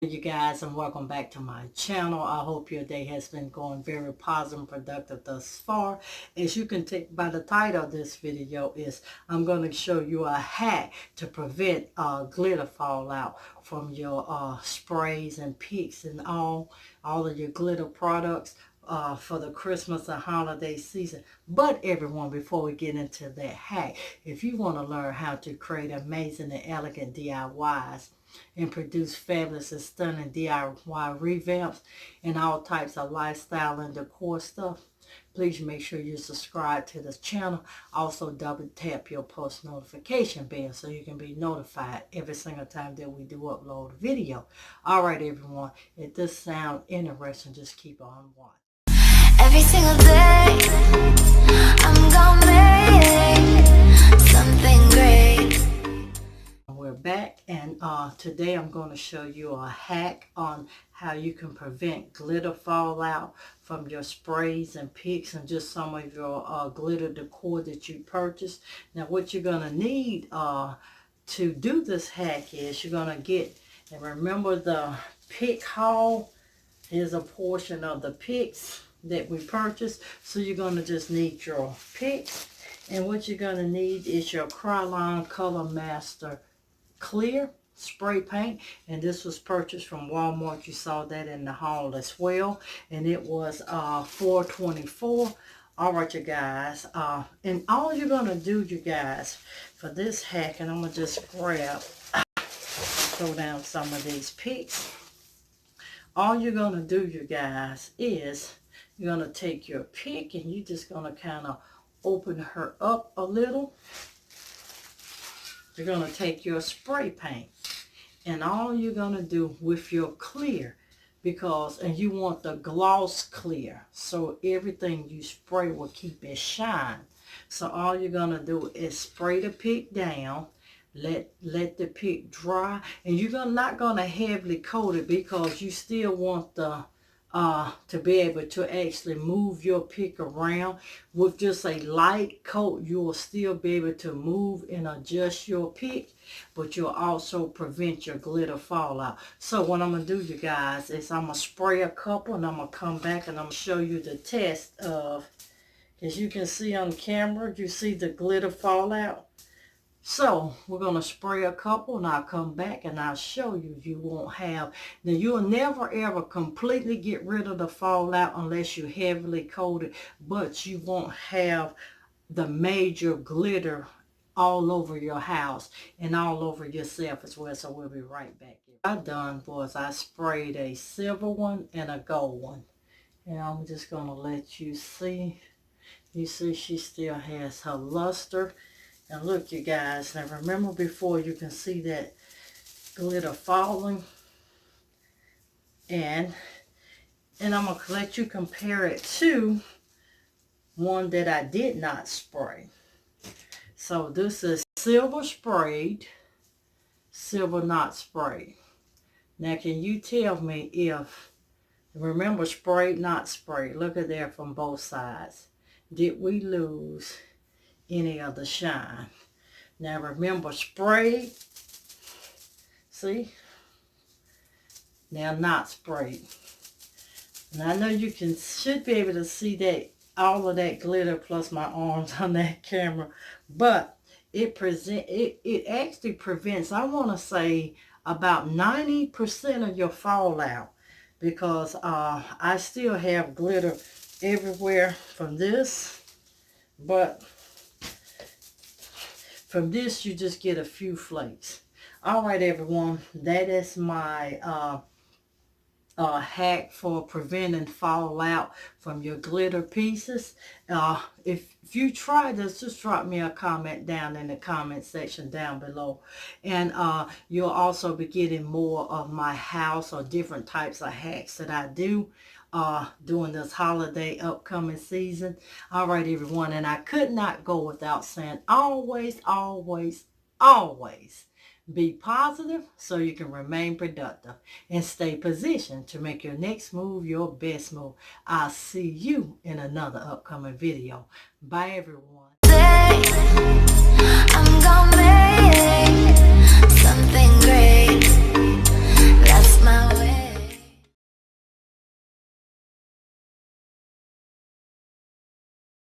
You guys, and welcome back to my channel. I hope your day has been going very positive and productive thus far. As you can take by the title of this video is I'm going to show you a hack to prevent glitter fallout from your sprays and picks and all of your glitter products for the Christmas and holiday season. But everyone, before we get into that hack, if you want to learn how to create amazing and elegant DIYs and produce fabulous and stunning DIY revamps and all types of lifestyle and decor stuff, please make sure you subscribe to this channel. Also double tap your post notification bell so you can be notified every single time that we do upload a video. Alright everyone, if this sounds interesting, just keep on watching. Every single day I'm gonna make something great. We're back, and today I'm going to show you a hack on how you can prevent glitter fallout from your sprays and picks and just some of your glitter decor that you purchased. Now what you're going to need to do this hack is you're going to get, and remember the pick haul, here's a portion of the picks that we purchased. So you're going to just need your picks, and what you're going to need is your Krylon Color Master Clear spray paint, and this was purchased from Walmart. You saw that in the haul as well, and it was $4.24. All right, you guys, and all you're gonna do, you guys, for this hack, and I'm gonna just throw down some of these picks. All you're gonna do, you guys, is you're gonna take your pick and you're just gonna kind of open her up a little. You're going to take your spray paint, and all you're going to do with your clear, and you want the gloss clear, so everything you spray will keep it shine. So all you're going to do is spray the pick down, let the pick dry, and you're not going to heavily coat it because you still want the to be able to actually move your pick around. With just a light coat, you will still be able to move and adjust your pick, but you'll also prevent your glitter fallout. So what I'm going to do, you guys, is I'm going to spray a couple, and I'm going to come back and I'm going to show you the test of, as you can see on camera, you see the glitter fallout. So we're going to spray a couple, and I'll come back and I'll show you. You won't have, now you'll never ever completely get rid of the fallout unless you heavily coat it, but you won't have the major glitter all over your house and all over yourself as well. So we'll be right back. What I done was I sprayed a silver one and a gold one, and I'm just going to let you see. You see she still has her luster. And look, you guys, now remember before, you can see that glitter falling. And I'm going to let you compare it to one that I did not spray. So this is silver sprayed, silver not sprayed. Now can you tell me if, remember, sprayed, not sprayed. Look at there from both sides. Did we lose any of the shine? Now remember, sprayed, see, now not sprayed. And I know you should be able to see that all of that glitter plus my arms on that camera, but it actually prevents, I want to say, about 90% of your fallout, because I still have glitter everywhere from this, but from this you just get a few flakes. All right, everyone, that is my hack for preventing fallout from your glitter pieces. If you try this, just drop me a comment down in the comment section down below, and you'll also be getting more of my house or different types of hacks that I do during this holiday upcoming season. All right, everyone, and I could not go without saying, always, always, always be positive so you can remain productive, and stay positioned to make your next move your best move. I'll see you in another upcoming video. Bye, everyone. I'm gonna make something great. That's my way.